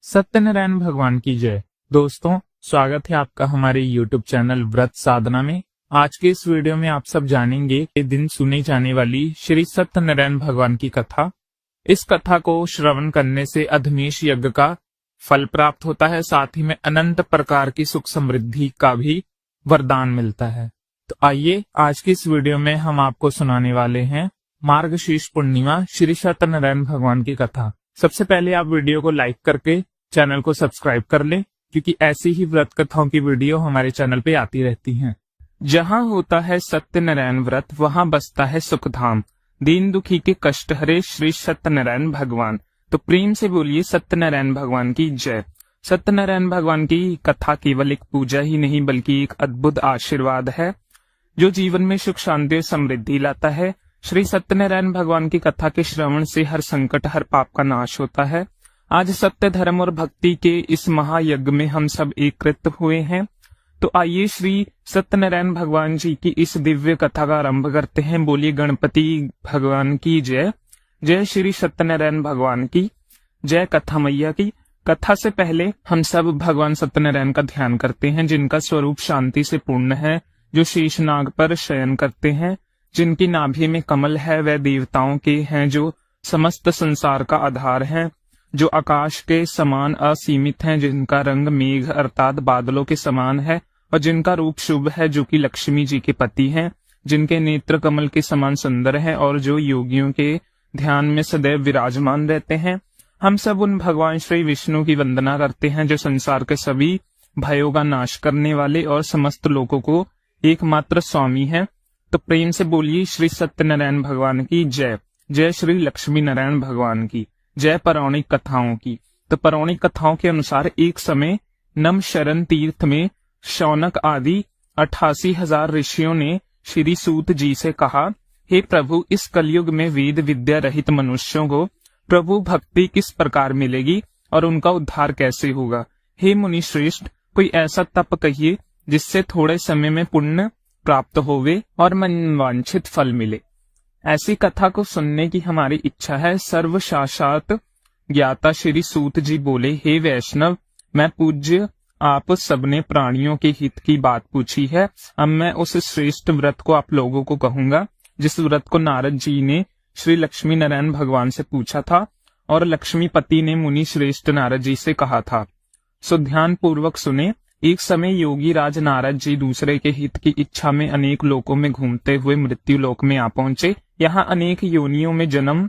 सत्यनारायण भगवान की जय। दोस्तों, स्वागत है आपका हमारे YouTube चैनल व्रत साधना में। आज के इस वीडियो में आप सब जानेंगे कि दिन सुनी जाने वाली श्री सत्यनारायण भगवान की कथा। इस कथा को श्रवण करने से अधमेश यज्ञ का फल प्राप्त होता है, साथ ही में अनंत प्रकार की सुख समृद्धि का भी वरदान मिलता है। तो आइए आज की इस वीडियो में हम आपको सुनाने वाले हैं मार्गशीर्ष पूर्णिमा श्री सत्यनारायण भगवान की कथा। सबसे पहले आप वीडियो को लाइक करके चैनल को सब्सक्राइब कर लें, क्योंकि ऐसी ही व्रत कथाओं की वीडियो हमारे चैनल पे आती रहती हैं। जहां होता है सत्यनारायण व्रत, वहां बसता है सुखधाम। दीन दुखी के कष्ट हरे श्री सत्यनारायण भगवान। तो प्रेम से बोलिए सत्यनारायण भगवान की जय। सत्यनारायण भगवान की कथा केवल एक पूजा ही नहीं, बल्कि एक अद्भुत आशीर्वाद है जो जीवन में सुख शांति और समृद्धि लाता है। श्री सत्यनारायण भगवान की कथा के श्रवण से हर संकट, हर पाप का नाश होता है। आज सत्य, धर्म और भक्ति के इस महायज्ञ में हम सब एकत्रित हुए हैं। तो आइए श्री सत्यनारायण भगवान जी की इस दिव्य कथा का आरंभ करते हैं। बोलिए गणपति भगवान की जय। जय श्री सत्यनारायण भगवान की जय। कथा मैया की। कथा से पहले हम सब भगवान सत्यनारायण का ध्यान करते हैं, जिनका स्वरूप शांति से पूर्ण है, जो शीश नाग पर शयन करते हैं, जिनकी नाभि में कमल है, वह देवताओं के हैं, जो समस्त संसार का आधार है, जो आकाश के समान असीमित हैं, जिनका रंग मेघ अर्थात बादलों के समान है, और जिनका रूप शुभ है, जो कि लक्ष्मी जी के पति हैं, जिनके नेत्र कमल के समान सुंदर है, और जो योगियों के ध्यान में सदैव विराजमान रहते हैं। हम सब उन भगवान श्री विष्णु की वंदना करते हैं, जो संसार के सभी भयों का नाश करने वाले और समस्त लोगों को एकमात्र स्वामी है। तो प्रेम से बोलिए श्री सत्यनारायण भगवान की जय। जय श्री लक्ष्मी नारायण भगवान की जय। पौराणिक कथाओं की। तो पौराणिक कथाओं के अनुसार एक समय नमशरण तीर्थ में शौनक आदि 88,000 ऋषियों ने श्री सूत जी से कहा, हे प्रभु, इस कलयुग में वेद विद्या रहित मनुष्यों को प्रभु भक्ति किस प्रकार मिलेगी और उनका उद्धार कैसे होगा। हे मुनि श्रेष्ठ, कोई ऐसा तप कहिए जिससे थोड़े समय में पुण्य प्राप्त होवे और मनवांछित फल मिले। ऐसी कथा को सुनने की हमारी इच्छा है। सर्व साक्षात ज्ञाता श्री सूत जी बोले, हे वैष्णव, मैं पूज्य आप सबने प्राणियों के हित की बात पूछी है। अब मैं उस श्रेष्ठ व्रत को आप लोगों को कहूंगा, जिस व्रत को नारद जी ने श्री लक्ष्मी नारायण भगवान से पूछा था और लक्ष्मीपति ने मुनि श्रेष्ठ नारद जी से कहा था। सो ध्यान पूर्वक सुने। एक समय योगी राज नारद जी दूसरे के हित की इच्छा में अनेक लोकों में घूमते हुए मृत्यु लोक में आ पहुंचे। यहाँ अनेक योनियों में जन्म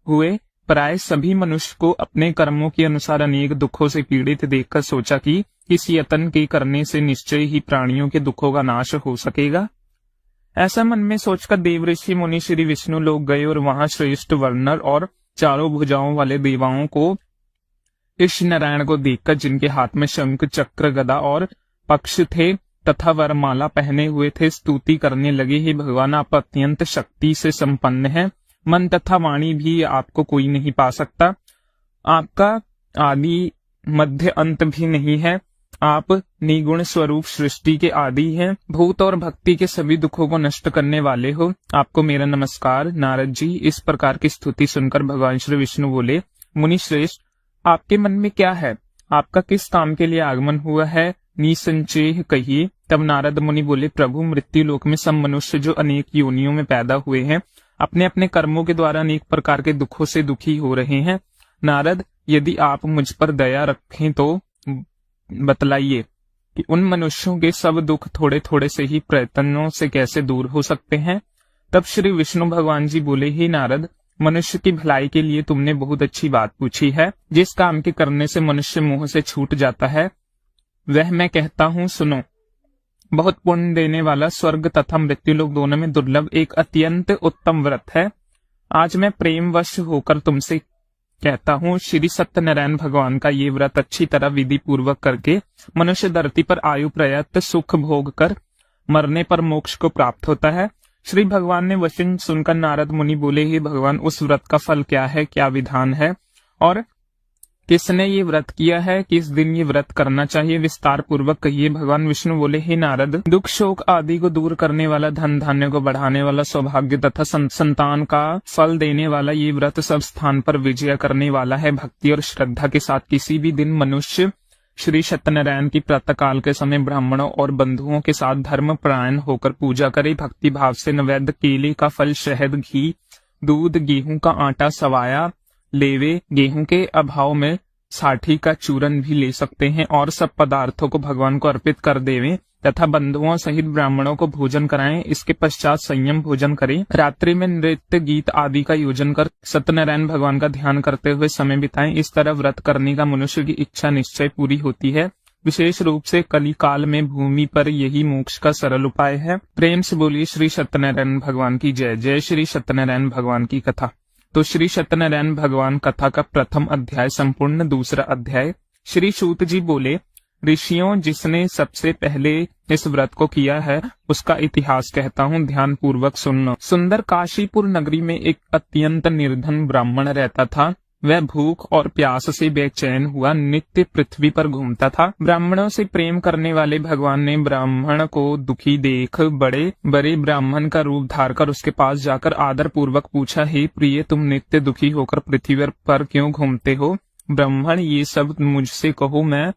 हुए प्राय सभी मनुष्य को अपने कर्मों के अनुसार अनेक दुखों से पीड़ित देखकर सोचा कि इस यत्न के करने से निश्चय ही प्राणियों के दुखों का नाश हो सकेगा। ऐसा मन में सोचकर देव ऋषि मुनि श्री विष्णु लोग गए और वहां श्रेष्ठ वर्णर और चारों भुजाओं वाले देवाओं को इस नारायण को देखकर, जिनके हाथ में शंख चक्र गदा और पक्ष थे तथा वरमाला पहने हुए थे, स्तुति करने लगे, हे भगवान, आप अत्यंत शक्ति से संपन्न हैं, मन तथा वाणी भी आपको कोई नहीं पा सकता, आपका आदि मध्य अंत भी नहीं है, आप निगुण स्वरूप सृष्टि के आदि हैं, भूत और भक्ति के सभी दुखों को नष्ट करने वाले हो, आपको मेरा नमस्कार। नारद जी इस प्रकार की स्तुति सुनकर भगवान श्री विष्णु बोले, मुनि श्रेष्ठ, आपके मन में क्या है? आपका किस काम के लिए आगमन हुआ है? निसंचेह कहिए। तब नारद मुनि बोले, प्रभु, मृत्यु लोक में सब मनुष्य जो अनेक योनियों में पैदा हुए हैं, अपने अपने कर्मों के द्वारा अनेक प्रकार के दुखों से दुखी हो रहे हैं। नारद, यदि आप मुझ पर दया रखें तो बतलाइए कि उन मनुष्यों के सब दुख थोड़े थोड़े से ही प्रयत्नों से कैसे दूर हो सकते हैं। तब श्री विष्णु भगवान जी बोले, हे नारद, मनुष्य की भलाई के लिए तुमने बहुत अच्छी बात पूछी है। जिस काम के करने से मनुष्य मोह से छूट जाता है, वह मैं कहता हूँ, सुनो। बहुत पुण्य देने वाला, स्वर्ग तथा मृत्यु लोक दोनों में दुर्लभ एक अत्यंत उत्तम व्रत है। आज मैं प्रेमवश होकर तुमसे कहता हूँ, श्री सत्यनारायण भगवान का ये व्रत अच्छी तरह विधि पूर्वक करके मनुष्य धरती पर आयु प्रयत सुख भोग कर मरने पर मोक्ष को प्राप्त होता है। श्री भगवान ने वचन सुनकर नारद मुनि बोले, हे भगवान, उस व्रत का फल क्या है, क्या विधान है और किसने ये व्रत किया है, किस दिन ये व्रत करना चाहिए, विस्तार पूर्वक कहिए। भगवान विष्णु बोले, हे नारद, दुख शोक आदि को दूर करने वाला, धन धान्य को बढ़ाने वाला, सौभाग्य तथा संतान का फल देने वाला ये व्रत सब स्थान पर विजय करने वाला है। भक्ति और श्रद्धा के साथ किसी भी दिन मनुष्य श्री सत्यनारायण की प्रातःकाल के समय ब्राह्मणों और बंधुओं के साथ धर्म परायण होकर पूजा करे। भक्ति भाव से नैवेद्य केले का फल, शहद, घी, दूध, गेहूं का आटा, सवाया लेवे। गेहूं के अभाव में साठी का चूरन भी ले सकते हैं और सब पदार्थों को भगवान को अर्पित कर देवें तथा बंधुओं सहित ब्राह्मणों को भोजन कराएं। इसके पश्चात संयम भोजन करें। रात्रि में नृत्य गीत आदि का योजन कर सत्यनारायण भगवान का ध्यान करते हुए समय बिताएं। इस तरह व्रत करने का मनुष्य की इच्छा निश्चय पूरी होती है। विशेष रूप से कली काल में भूमि पर यही मोक्ष का सरल उपाय है। प्रेम से बोलिए श्री सत्यनारायण भगवान की जय। जय श्री सत्यनारायण भगवान की कथा। तो श्री सत्यनारायण भगवान कथा का प्रथम अध्याय संपूर्ण। दूसरा अध्याय। श्री सूत जी बोले, ऋषियों, जिसने सबसे पहले इस व्रत को किया है उसका इतिहास कहता हूँ, ध्यान पूर्वक सुनना। सुंदर काशीपुर नगरी में एक अत्यंत निर्धन ब्राह्मण रहता था। वह भूख और प्यास से बेचैन हुआ नित्य पृथ्वी पर घूमता था। ब्राह्मणों से प्रेम करने वाले भगवान ने ब्राह्मण को दुखी देख बड़े बड़े ब्राह्मण का रूप धारकर उसके पास जाकर आदर पूर्वक पूछा, हे प्रिय, तुम नित्य दुखी होकर पृथ्वी पर क्यों घूमते हो? ब्राह्मण, ये सब मुझसे कहो, मैं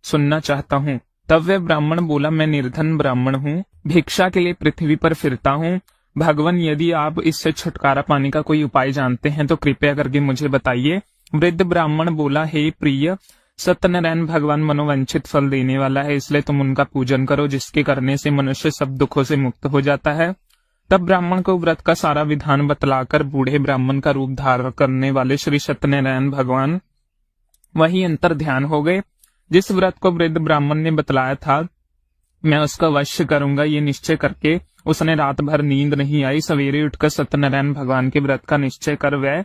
सुनना चाहता हूँ। तब वह ब्राह्मण बोला, मैं निर्धन ब्राह्मण हूँ, भिक्षा के लिए पृथ्वी पर फिरता हूँ। भगवान, यदि आप इससे छुटकारा पाने का कोई उपाय जानते हैं तो कृपया करके मुझे बताइए। वृद्ध ब्राह्मण बोला, हे प्रिय, सत्यनारायण भगवान मनोवांछित फल देने वाला है, इसलिए तुम उनका पूजन करो, जिसके करने से मनुष्य सब दुखों से मुक्त हो जाता है। तब ब्राह्मण को व्रत का सारा विधान बतलाकर बूढ़े ब्राह्मण का रूप धारण करने वाले श्री सत्यनारायण भगवान वही अंतर ध्यान हो गए। जिस व्रत को वृद्ध ब्राह्मण ने बतलाया था, मैं उसका वश करूंगा, ये निश्चय करके उसने रात भर नींद नहीं आई। सवेरे उठकर सत्यनारायण भगवान के व्रत का निश्चय कर वह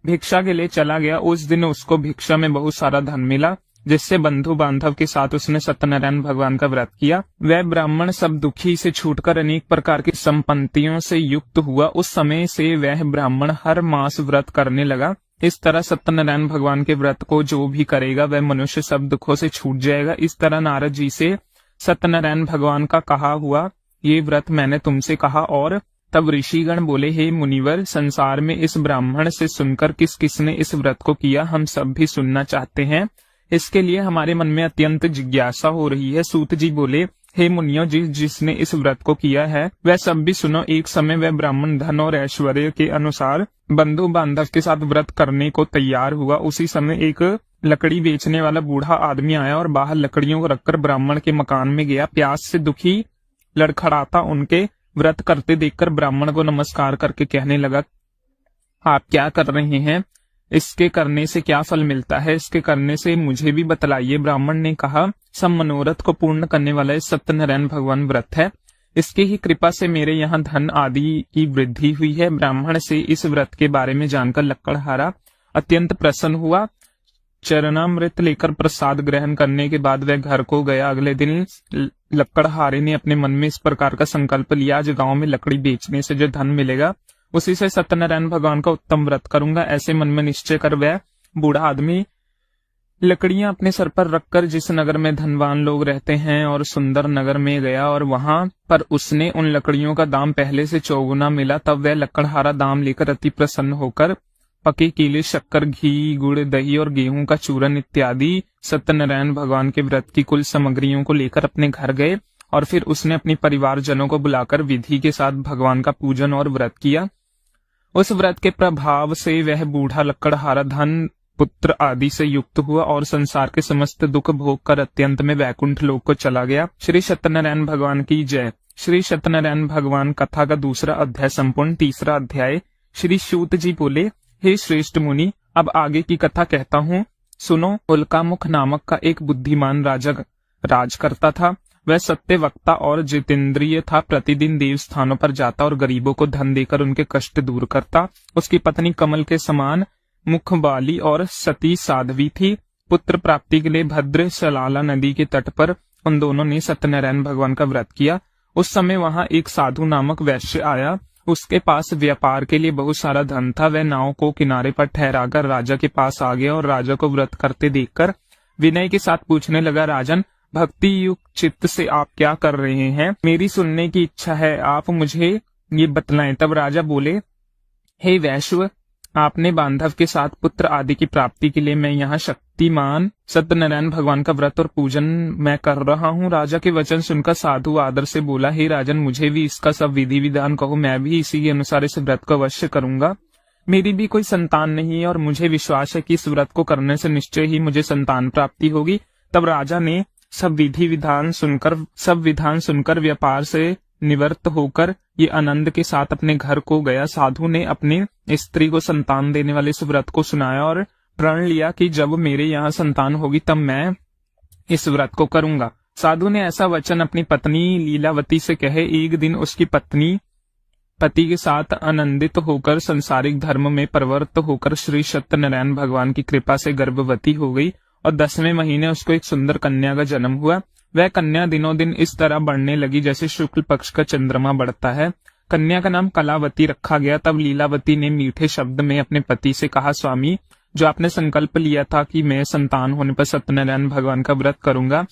भिक्षा के लिए चला गया। उस दिन उसको भिक्षा में बहुत सारा धन मिला, जिससे बंधु बांधव के साथ उसने सत्यनारायण भगवान का व्रत किया। वह ब्राह्मण सब दुखी से छूटकर अनेक प्रकार की संपत्तियों से युक्त हुआ। उस समय से वह ब्राह्मण हर मास व्रत करने लगा। इस तरह सत्यनारायण भगवान के व्रत को जो भी करेगा वह मनुष्य सब दुखों से छूट जाएगा। इस तरह नारद जी से सत्यनारायण भगवान का कहा हुआ, ये व्रत मैंने तुमसे कहा। और तब ऋषिगण बोले, हे मुनिवर, संसार में इस ब्राह्मण से सुनकर किस किसने इस व्रत को किया, हम सब भी सुनना चाहते हैं। इसके लिए हमारे मन में अत्यंत जिज्ञासा हो रही है। सूत जी बोले, हे मुनियों, जिसने इस व्रत को किया है वह सब भी सुनो। एक समय वह ब्राह्मण धन और ऐश्वर्य के अनुसार बंधु बांधव के साथ व्रत करने को तैयार हुआ। उसी समय एक लकड़ी बेचने वाला बूढ़ा आदमी आया और बाहर लकड़ियों को रखकर ब्राह्मण के मकान में गया। प्यास से दुखी लड़खड़ाता उनके व्रत करते देखकर ब्राह्मण को नमस्कार करके कहने लगा, आप क्या कर रहे हैं? इसके करने से क्या फल मिलता है? इसके करने से मुझे भी बतलाइए। ब्राह्मण ने कहा, सब मनोरथ को पूर्ण करने वाला सत्यनारायण भगवान व्रत है। इसकी ही कृपा से मेरे यहाँ धन आदि की वृद्धि हुई है। ब्राह्मण से इस व्रत के बारे में जानकर लकड़हारा अत्यंत प्रसन्न हुआ। चरणामृत लेकर प्रसाद ग्रहण करने के बाद वह घर को गया। अगले दिन लकड़हारे ने अपने मन में इस प्रकार का संकल्प लिया, आज गांव में लकड़ी बेचने से जो धन मिलेगा उसी से सत्यनारायण भगवान का उत्तम व्रत करूंगा। ऐसे मन में निश्चय कर वह बूढ़ा आदमी लकड़ियां अपने सर पर रखकर जिस नगर में धनवान लोग रहते हैं और सुंदर नगर में गया और वहां पर उसने उन लकड़ियों का दाम पहले से चौगुना मिला। तब वह लकड़हारा दाम लेकर अति प्रसन्न होकर पके केले, शक्कर, घी, गुड़, दही और गेहूं का चूरन इत्यादि सत्यनारायण भगवान के व्रत की कुल सामग्रियों को लेकर अपने घर गए और फिर उसने अपने परिवारजनों को बुलाकर विधि के साथ भगवान का पूजन और व्रत किया। उस व्रत के प्रभाव से वह बूढ़ा लकड़हारा धन, पुत्र आदि से युक्त हुआ और संसार के समस्त दुख भोग कर अत्यंत में वैकुंठ लोक को चला गया। श्री सत्यनारायण भगवान की जय। श्री सत्यनारायण भगवान कथा का दूसरा अध्याय संपूर्ण। तीसरा अध्याय। श्री सूत जी बोले, हे श्रेष्ठ मुनि, अब आगे की कथा कहता हूँ, सुनो। उल्कामुख नामक का एक बुद्धिमान राजा राज करता था। वह सत्य वक्ता और जितेंद्रिय था। प्रतिदिन देव स्थानों पर जाता और गरीबों को धन देकर उनके कष्ट दूर करता। उसकी पत्नी कमल के समान मुख वाली और सती साध्वी थी। पुत्र प्राप्ति के लिए भद्र सलाला नदी के तट पर उन दोनों ने सत्यनारायण भगवान का व्रत किया। उस समय वहां एक साधु नामक वैश्य आया। उसके पास व्यापार के लिए बहुत सारा धन था। वह नाव को किनारे पर ठहराकर राजा के पास आ गया और राजा को व्रत करते देखकर विनय के साथ पूछने लगा, राजन, भक्ति युक्त चित्त से आप क्या कर रहे हैं? मेरी सुनने की इच्छा है, आप मुझे ये बतलाएं। तब राजा बोले, हे वैश्व, आपने बांधव के साथ पुत्र आदि की प्राप्ति के लिए मैं यहाँ शक्तिमान सत्यनारायण भगवान का व्रत और पूजन मैं कर रहा हूँ। राजा के वचन सुनकर साधु आदर से बोला, हे राजन, मुझे भी इसका सब विधि विधान कहो, मैं भी इसी के अनुसार इस व्रत को अवश्य करूंगा। मेरी भी कोई संतान नहीं है और मुझे विश्वास है कि इस व्रत को करने से निश्चय ही मुझे संतान प्राप्ति होगी। तब राजा ने सब विधान सुनकर व्यापार से निवृत्त होकर ये आनंद के साथ अपने घर को गया। साधु ने अपनी स्त्री को संतान देने वाले इस व्रत को सुनाया और प्रण लिया कि जब मेरे यहाँ संतान होगी तब मैं इस व्रत को करूंगा। साधु ने ऐसा वचन अपनी पत्नी लीलावती से कहे। एक दिन उसकी पत्नी पति के साथ आनंदित होकर संसारिक धर्म में प्रवृत्त होकर श्री सत्यनारायण भगवान की कृपा से गर्भवती हो गई और 10वें महीने उसको एक सुंदर कन्या का जन्म हुआ। वह कन्या दिनों दिन इस तरह बढ़ने लगी जैसे शुक्ल पक्ष का चंद्रमा बढ़ता है। कन्या का नाम कलावती रखा गया। तब लीलावती ने मीठे शब्द में अपने पति से कहा, स्वामी, जो आपने संकल्प लिया था कि मैं संतान होने पर सत्यनारायण भगवान का व्रत करूंगा,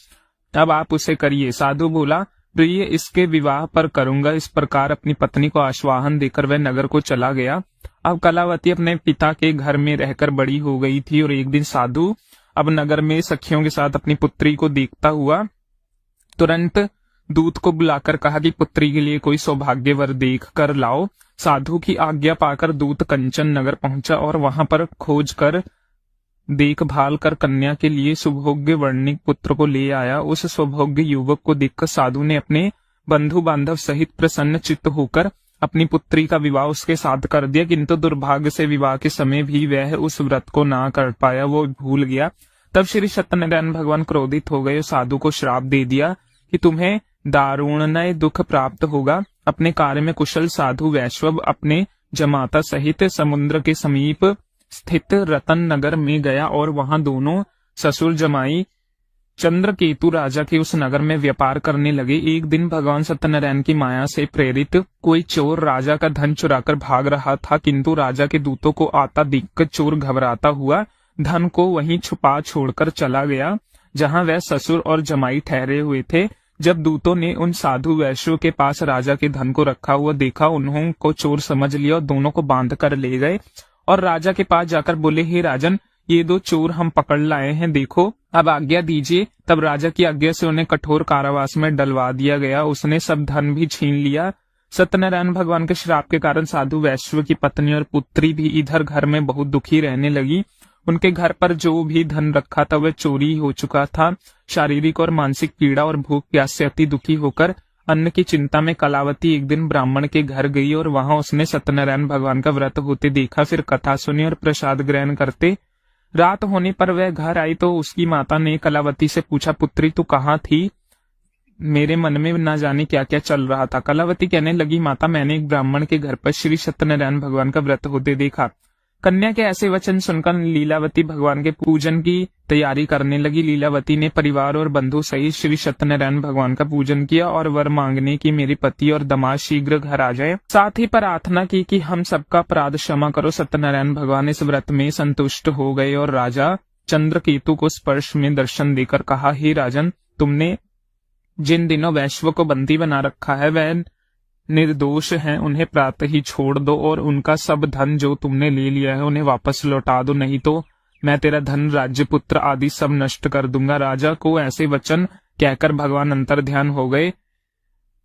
अब आप उसे करिए। साधु बोला, प्रिय, इसके विवाह पर करूंगा। इस प्रकार अपनी पत्नी को आश्वासन देकर वह नगर को चला गया। अब कलावती अपने पिता के घर में रहकर बड़ी हो गई थी और एक दिन साधु अब नगर में सखियों के साथ अपनी पुत्री को देखता हुआ तुरंत दूत को बुलाकर कहा कि पुत्री के लिए कोई सौभाग्यवर देख कर लाओ। साधु की आज्ञा पाकर दूत कंचन नगर पहुंचा और वहां पर खोज कर देखभाल कर कन्या के लिए सुभोग्य वर्णिक पुत्र को ले आया। उस सौभाग्य युवक को देखकर साधु ने अपने बंधु बांधव सहित प्रसन्न चित्त होकर अपनी पुत्री का विवाह उसके साथ कर दिया, किंतु दुर्भाग्य से विवाह के समय भी वह उस व्रत को ना कर पाया, वो भूल गया। तब श्री सत्यनारायण भगवान क्रोधित हो गए और साधु को श्राप दे दिया कि तुम्हें दारुणमय दुख प्राप्त होगा। अपने कार्य में कुशल साधु वैश्व अपने जमाता सहित समुद्र के समीप स्थित रतन नगर में गया और वहां दोनों ससुर जमाई चंद्रकेतु राजा के उस नगर में व्यापार करने लगे। एक दिन भगवान सत्यनारायण की माया से प्रेरित कोई चोर राजा का धन चुराकर भाग रहा था, किंतु राजा के दूतों को आता देखकर चोर घबराता हुआ धन को वहीं छुपा छोड़कर चला गया जहां वह ससुर और जमाई ठहरे हुए थे। जब दूतों ने उन साधु वैश्यों के पास राजा के धन को रखा हुआ देखा, उन्होंने को चोर समझ लिया और दोनों को बांध कर ले गए और राजा के पास जाकर बोले, हे राजन, ये दो चोर हम पकड़ लाए हैं, देखो, अब आज्ञा दीजिए। तब राजा की आज्ञा से उन्हें कठोर कारावास में डलवा दिया गया। उसने सब धन भी छीन लिया। सत्यनारायण भगवान के श्राप के कारण साधु वैश्व की पत्नी और पुत्री भी इधर घर में बहुत दुखी रहने लगी। उनके घर पर जो भी धन रखा था वह चोरी हो चुका था। शारीरिक और मानसिक पीड़ा और भूख प्यास से अति दुखी होकर अन्न की चिंता में कलावती एक दिन ब्राह्मण के घर गई और वहां उसने सत्यनारायण भगवान का व्रत होते देखा। फिर कथा सुनी और प्रसाद ग्रहण करते रात होने पर वह घर आई तो उसकी माता ने कलावती से पूछा, पुत्री तू कहाँ थी? मेरे मन में न जाने क्या क्या चल रहा था। कलावती कहने लगी, माता, मैंने एक ब्राह्मण के घर पर श्री सत्यनारायण भगवान का व्रत होते देखा। कन्या के ऐसे वचन सुनकर लीलावती भगवान के पूजन की तैयारी करने लगी। लीलावती ने परिवार और बंधु सहित श्री सत्यनारायण भगवान का पूजन किया और वर मांगने की मेरे पति और दामाद शीघ्र घर आ जाए। साथ ही प्रार्थना की कि हम सबका अपराध क्षमा करो। सत्यनारायण भगवान इस व्रत में संतुष्ट हो गए और राजा चंद्रकेतु को स्पर्श में दर्शन देकर कहा, हे राजन, तुमने जिन दिनों वैश्व को बंदी बना रखा है वह निर्दोष हैं, उन्हें प्रातः ही छोड़ दो और उनका सब धन जो तुमने ले लिया है उन्हें वापस लौटा दो, नहीं तो मैं तेरा धन, राज्य, पुत्र आदि सब नष्ट कर दूंगा। राजा को ऐसे वचन कहकर भगवान अंतर ध्यान हो गए।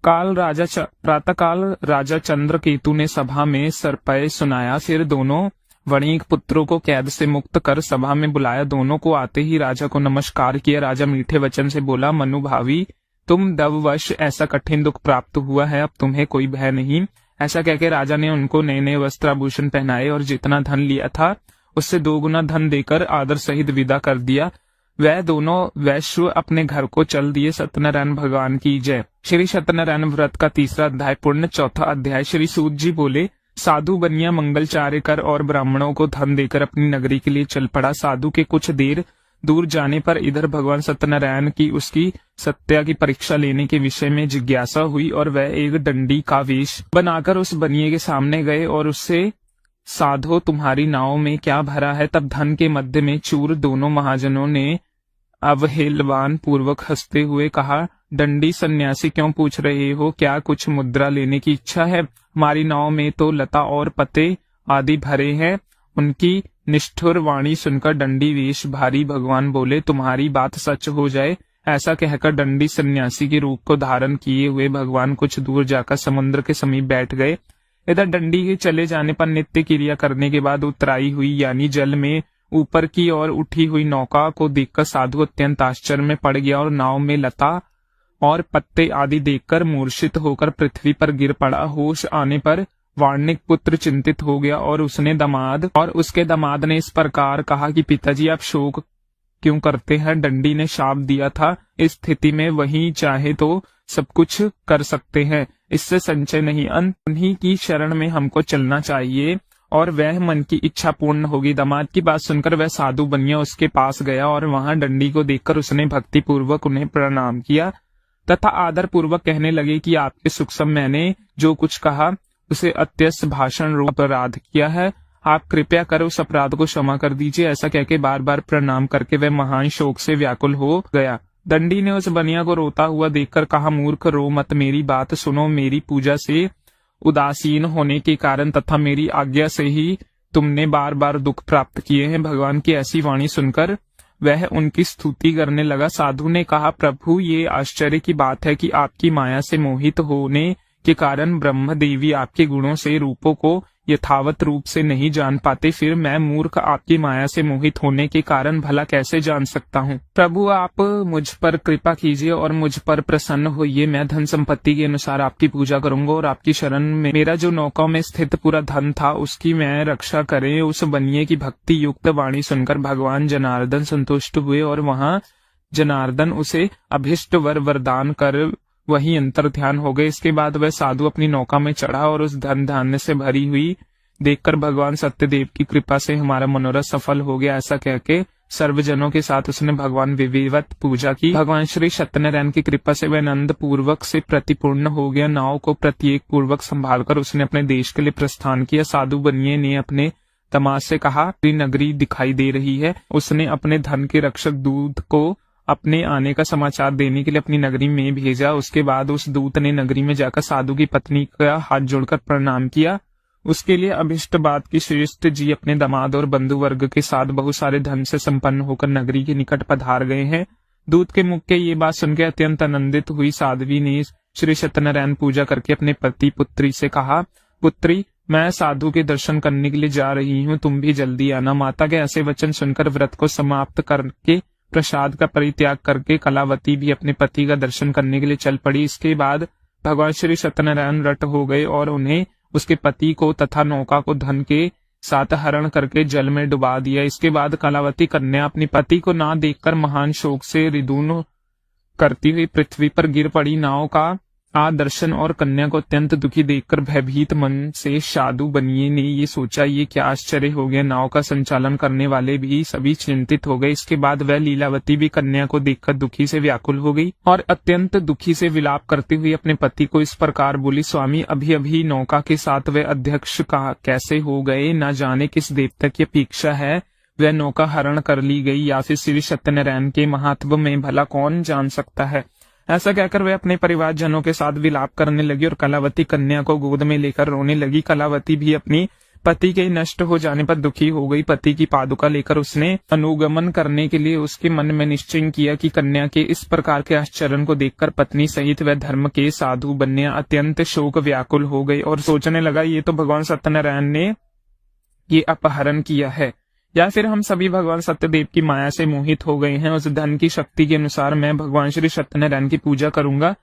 प्रातःकाल राजा चंद्रकेतु ने सभा में सरपय सुनाया। फिर दोनों वणिक पुत्रों को कैद से मुक्त कर सभा में बुलाया। दोनों को आते ही राजा को नमस्कार किया। राजा मीठे वचन से बोला, मनुभावी, तुम दववश ऐसा कठिन दुख प्राप्त हुआ है, अब तुम्हें कोई भय नहीं। ऐसा कहकर राजा ने उनको नए नए वस्त्र आभूषण पहनाए और जितना धन लिया था उससे 2 गुना धन देकर आदर सहित विदा कर दिया। वह दोनों वैश्व अपने घर को चल दिए। सत्यनारायण भगवान की जय। श्री सत्यनारायण व्रत का 3रा अध्याय पूर्ण। 4था अध्याय। श्री सूत जी बोले, साधु बनिया मंगलचार्य कर और ब्राह्मणों को धन देकर अपनी नगरी के लिए चल पड़ा। साधु के कुछ देर दूर जाने पर इधर भगवान सत्यनारायण की उसकी सत्या की परीक्षा लेने के विषय में जिज्ञासा हुई और वह एक डंडी का वेश बनाकर उस बनिए के सामने गए और उससे साधो तुम्हारी नाव में क्या भरा है। तब धन के मध्य में चूर दोनों महाजनों ने अवहेलवान पूर्वक हंसते हुए कहा, डंडी सन्यासी क्यों पूछ रहे हो, क्या कुछ मुद्रा लेने की इच्छा है? हमारी नाव में तो लता और पत्ते आदि भरे हैं। उनकी निष्ठुर वाणी सुनकर डंडी वेश भारी भगवान बोले, तुम्हारी बात सच हो जाए। ऐसा कहकर डंडी सन्यासी के रूप को धारण किए हुए भगवान कुछ दूर जाकर समुद्र के समीप बैठ गए। इधर डंडी के चले जाने पर नित्य क्रिया करने के बाद उतराई हुई यानी जल में ऊपर की ओर उठी हुई नौका को देखकर साधु अत्यंत आश्चर्य में पड़ गया और नाव में लता और पत्ते आदि देखकर मूर्छित होकर पृथ्वी पर गिर पड़ा। होश आने पर वार्णिक पुत्र चिंतित हो गया और उसके दामाद ने इस प्रकार कहा कि पिताजी आप शोक क्यों करते हैं? डंडी ने शाप दिया था, इस स्थिति में वही चाहे तो सब कुछ कर सकते हैं, इससे संचय नहीं, अंत उन्हीं की शरण में हमको चलना चाहिए और वह मन की इच्छा पूर्ण होगी। दामाद की बात सुनकर वह साधु बनिया उसके पास गया और वहां डंडी को देखकर उसने भक्ति पूर्वक उन्हें प्रणाम किया तथा आदर पूर्वक कहने लगे कि आपके सुख सब मैंने जो कुछ कहा उसे अत्यस्त भाषण रूप अपराध किया है, आप कृपया कर उस अपराध को क्षमा कर दीजिए। ऐसा कहकर बार बार प्रणाम करके वह महान शोक से व्याकुल हो गया। डंडी ने उस बनिया को रोता हुआ देखकर कहा, मूर्ख रो मत, मेरी बात सुनो। मेरी पूजा से उदासीन होने के कारण तथा मेरी आज्ञा से ही तुमने बार बार दुख प्राप्त किए हैं। भगवान की ऐसी वाणी सुनकर वह उनकी स्तुति करने लगा। साधु ने कहा, प्रभु ये आश्चर्य की बात है कि आपकी माया से मोहित होने के कारण ब्रह्म देवी आपके गुणों से रूपों को यथावत रूप से नहीं जान पाते, फिर मैं मूर्ख आपकी माया से मोहित होने के कारण भला कैसे जान सकता हूँ? प्रभु आप मुझ पर कृपा कीजिए और मुझ पर प्रसन्न होइए। मैं धन संपत्ति के अनुसार आपकी पूजा करूंगा और आपकी शरण में मेरा जो नौका में स्थित पूरा धन था उसकी मैं रक्षा करें। उस बनिए की भक्ति युक्त वाणी सुनकर भगवान जनार्दन संतुष्ट हुए और वहां जनार्दन उसे अभिष्ट वरदान कर वही अंतर ध्यान हो गए। इसके बाद वह साधु अपनी नौका में चढ़ा और उस धन धान्य से भरी हुई देखकर भगवान सत्यदेव की कृपा से हमारा मनोरथ सफल हो गया, ऐसा कहके सर्वजनों के साथ उसने भगवान विधिवत पूजा की। भगवान श्री सत्यनारायण की कृपा से वह आनंद पूर्वक से प्रतिपूर्ण हो गया। नाव को प्रत्येक पूर्वक संभालकर उसने अपने देश के लिए प्रस्थान किया। साधु बनिए ने अपने दामाद से कहा, नगरी दिखाई दे रही है। उसने अपने धन के रक्षक दूत को अपने आने का समाचार देने के लिए अपनी नगरी में भेजा। उसके बाद उस दूत ने नगरी में जाकर साधु की पत्नी का हाथ जोड़कर प्रणाम किया। उसके लिए अभिष्ट बात की श्रेष्ठ जी अपने दामाद और बंधु वर्ग के साथ बहुत सारे धन से संपन्न होकर नगरी के निकट पधार गए हैं। दूत के मुख के ये बात सुनकर अत्यंत आनंदित हुई साध्वी ने श्री सत्यनारायण पूजा करके अपने पति पुत्री से कहा, पुत्री मैं साधु के दर्शन करने के लिए जा रही हूँ, तुम भी जल्दी आना। माता के ऐसे वचन सुनकर व्रत को समाप्त करके प्रसाद का परित्याग करके कलावती भी अपने पति का दर्शन करने के लिए चल पड़ी। इसके बाद भगवान श्री सत्यनारायण रट हो गए और उन्हें उसके पति को तथा नौका को धन के साथ हरण करके जल में डुबा दिया। इसके बाद कलावती कन्या अपने पति को ना देखकर महान शोक से रिदून करती हुई पृथ्वी पर गिर पड़ी। नाव का दर्शन और कन्या को अत्यंत दुखी देखकर भयभीत मन से साधु बनिए ने ये सोचा, ये क्या आश्चर्य हो गया। नाव का संचालन करने वाले भी सभी चिंतित हो गए। इसके बाद वह लीलावती भी कन्या को देखकर दुखी से व्याकुल हो गई और अत्यंत दुखी से विलाप करते हुए अपने पति को इस प्रकार बोली, स्वामी अभी अभी नौका के साथ वह अध्यक्ष का कैसे हो गए, न जाने किस देवता की अपेक्षा है वह नौका हरण कर ली गई या फिर श्री सत्यनारायण के महात्म में भला कौन जान सकता है। ऐसा कहकर वह अपने परिवार जनों के साथ विलाप करने लगी और कलावती कन्या को गोद में लेकर रोने लगी। कलावती भी अपनी पति के नष्ट हो जाने पर दुखी हो गई। पति की पादुका लेकर उसने अनुगमन करने के लिए उसके मन में निश्चय किया कि कन्या के इस प्रकार के आश्चर्य को देखकर पत्नी सहित वह धर्म के साधु बनिया अत्यंत शोक व्याकुल हो गई और सोचने लगा, ये तो भगवान सत्यनारायण ने ये अपहरण किया है या फिर हम सभी भगवान सत्यदेव की माया से मोहित हो गए हैं। उस धन की शक्ति के अनुसार मैं भगवान श्री सत्यनारायण की पूजा करूंगा।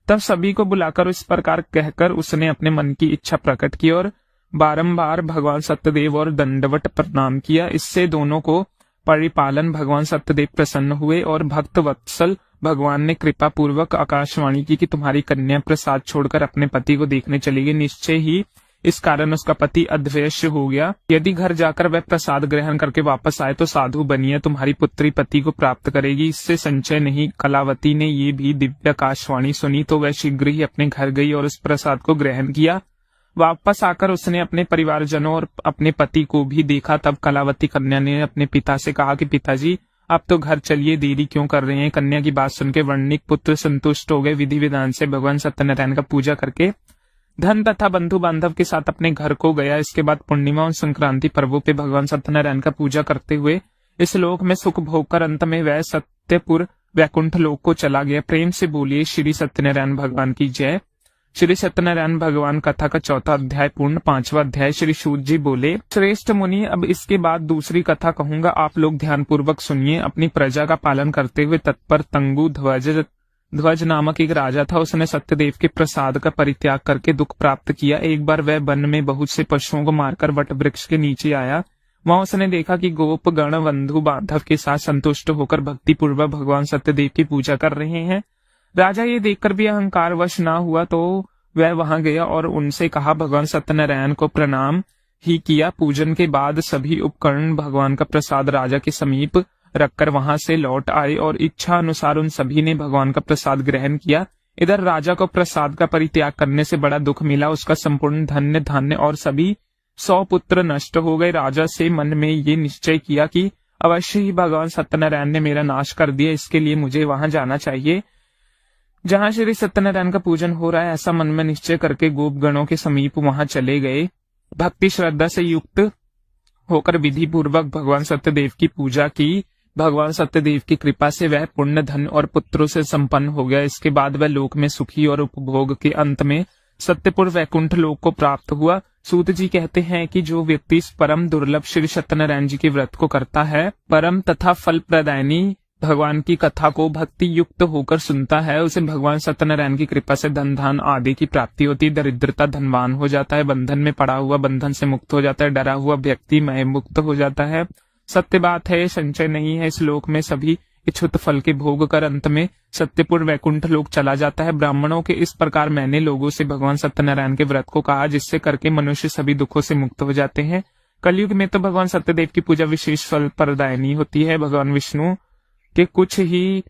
तब सभी को बुलाकर इस प्रकार कहकर उसने अपने मन की इच्छा प्रकट की और बारंबार भगवान सत्यदेव और दंडवत प्रणाम किया। इससे दोनों को परिपालन भगवान सत्यदेव प्रसन्न हुए और भक्त वत्सल भगवान ने कृपा पूर्वक आकाशवाणी की कि तुम्हारी कन्या प्रसाद छोड़कर अपने पति को देखने चली गई। निश्चय ही इस कारण उसका पति अधवैश्य हो गया। यदि घर जाकर वह प्रसाद ग्रहण करके वापस आए तो साधु बनिए, तुम्हारी पुत्री पति को प्राप्त करेगी, इससे संचय नहीं। कलावती ने ये भी दिव्य आकाशवाणी सुनी तो वह शीघ्र ही अपने घर गई और उस प्रसाद को ग्रहण किया। वापस आकर उसने अपने परिवारजनों और अपने पति को भी देखा। तब कलावती कन्या ने अपने पिता से कहा कि पिताजी, अब तो घर चलिए, देरी क्यों कर रहे हैं। कन्या की बात सुनकर वर्णिक पुत्र संतुष्ट हो गए। विधि विधान से भगवान सत्यनारायण का पूजा करके धन तथा बंधु बांधव के साथ अपने घर को गया। इसके बाद पूर्णिमा और संक्रांति पर्वों पे भगवान सत्यनारायण का पूजा करते हुए इस लोक में सुख भोग कर अंत में वह सत्यपुर वैकुंठ लोक को चला गया। प्रेम से बोलिए श्री सत्यनारायण भगवान की जय। श्री सत्यनारायण भगवान कथा का 4वां अध्याय पूर्ण। 5वां अध्याय। श्री सूत जी बोले, श्रेष्ठ मुनि, अब इसके बाद दूसरी कथा कहूंगा, आप लोग ध्यान पूर्वक सुनिए। अपनी प्रजा का पालन करते हुए तत्पर तंगु ध्वज नामक एक राजा था। उसने सत्यदेव के प्रसाद का परित्याग करके दुख प्राप्त किया। एक बार वह वन में बहुत से पशुओं को मारकर वट वृक्ष के नीचे आया। वहां उसने देखा कि गोप गण बंधु बांधव के साथ संतुष्ट होकर भक्ति पूर्वक भगवान सत्यदेव की पूजा कर रहे हैं। राजा ये देखकर भी अहंकार वश न हुआ तो वह वहां गया और उनसे कहा, भगवान सत्यनारायण को प्रणाम ही किया। पूजन के बाद सभी उपकरण भगवान का प्रसाद राजा के समीप रखकर वहां से लौट आए और इच्छा अनुसार उन सभी ने भगवान का प्रसाद ग्रहण किया। इधर राजा को प्रसाद का परित्याग करने से बड़ा दुख मिला। उसका संपूर्ण धन्य धान्य और सभी 100 पुत्र नष्ट हो गए। राजा से मन में ये निश्चय किया कि अवश्य ही भगवान सत्यनारायण ने मेरा नाश कर दिया, इसके लिए मुझे वहां जाना चाहिए जहां श्री सत्यनारायण का पूजन हो रहा है। ऐसा मन में निश्चय करके गोप गणों के समीप वहां चले गए। भक्ति श्रद्धा से युक्त होकर विधि पूर्वक भगवान सत्यदेव की पूजा की। भगवान सत्यदेव की कृपा से वह पुण्य धन और पुत्रों से संपन्न हो गया। इसके बाद वह लोक में सुखी और उपभोग के अंत में सत्यपुर वैकुंठ लोक को प्राप्त हुआ। सूत जी कहते हैं कि जो व्यक्ति इस परम दुर्लभ श्री सत्यनारायण जी के व्रत को करता है, परम तथा फल प्रदायनी भगवान की कथा को भक्ति युक्त होकर सुनता है, उसे भगवान सत्यनारायण की कृपा से धन धान आदि की प्राप्ति होती। दरिद्रता धनवान हो जाता है, बंधन में पड़ा हुआ बंधन से मुक्त हो जाता है, डरा हुआ व्यक्ति मय मुक्त हो जाता है। सत्य बात है, संचय नहीं है। इस लोक में सभी इच्छुत फल के भोग कर अंत में सत्यपुर वैकुंठ लोक चला जाता है। ब्राह्मणों के इस प्रकार मैंने लोगों से भगवान सत्यनारायण के व्रत को कहा, जिससे करके मनुष्य सभी दुखों से मुक्त हो जाते हैं। कलयुग में तो भगवान सत्यदेव की पूजा विशेष फल प्रदायनी होती है। भगवान विष्णु के कुछ ही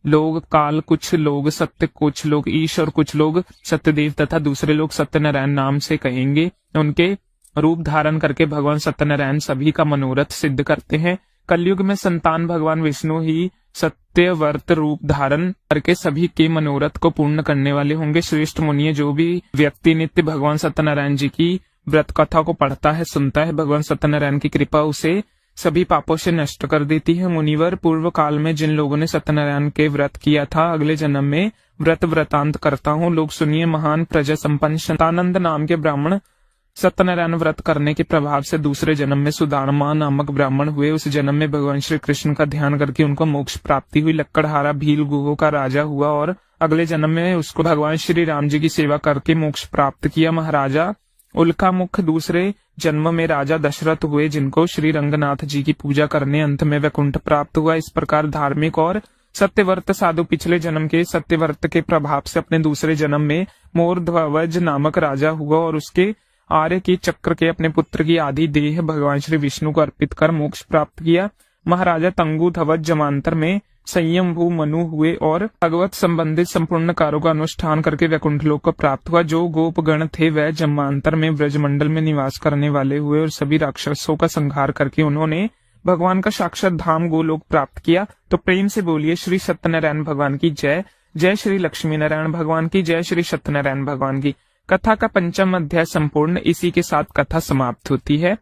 लोग काल, कुछ लोग सत्य, कुछ लोग ईश और कुछ लोग सत्यदेव तथा दूसरे लोग सत्यनारायण नाम से कहेंगे। उनके रूप धारण करके भगवान सत्यनारायण सभी का मनोरथ सिद्ध करते हैं। कलयुग में संतान भगवान विष्णु ही सत्यव्रत रूप धारण करके सभी के मनोरथ को पूर्ण करने वाले होंगे। श्रेष्ठ मुनिये, जो भी व्यक्ति नित्य भगवान सत्यनारायण जी की व्रत कथा को पढ़ता है, सुनता है, भगवान सत्यनारायण की कृपा उसे सभी पापों से नष्ट कर देती है। मुनिवर, पूर्व काल में जिन लोगों ने सत्यनारायण के व्रत किया था, अगले जन्म में व्रत वृतांत करता हूँ। लोग सुनिए, महान प्रजा संपन्न शतानंद नाम के ब्राह्मण सत्यनारायण व्रत करने के प्रभाव से दूसरे जन्म में सुदामा नामक ब्राह्मण हुए। उस जन्म में भगवान श्री कृष्ण का ध्यान करके उनको मोक्ष प्राप्ति हुई। लक्कड़हारा भील गुहो का राजा हुआ और अगले जन्म में उसको भगवान श्री राम जी की सेवा करके मोक्ष प्राप्त किया। महाराजा उल्का मुख दूसरे जन्म में राजा दशरथ हुए, जिनको श्री रंगनाथ जी की पूजा करने अंत में वैकुंठ प्राप्त हुआ। इस प्रकार धार्मिक और सत्यव्रत साधु पिछले जन्म के सत्यव्रत के प्रभाव से अपने दूसरे जन्म में मोरध्वज नामक राजा हुआ और उसके आर्य की चक्र के अपने पुत्र की आदि देह भगवान श्री विष्णु को अर्पित कर मोक्ष प्राप्त किया। महाराजा तंगु ध्वज जमांतर में संयमभू मनु हुए और भगवत संबंधित संपूर्ण कार्यों का अनुष्ठान करके वैकुंठ लोक को प्राप्त हुआ। जो गोप गण थे वह जमांतर में ब्रजमंडल में निवास करने वाले हुए और सभी राक्षसों का संहार करके उन्होंने भगवान का साक्षात धाम गोलोक प्राप्त किया। तो प्रेम से बोलिए श्री सत्यनारायण भगवान की जय। जय श्री लक्ष्मी नारायण भगवान की जय। श्री सत्यनारायण भगवान की। कथा का 5वां अध्याय संपूर्ण। इसी के साथ कथा समाप्त होती है।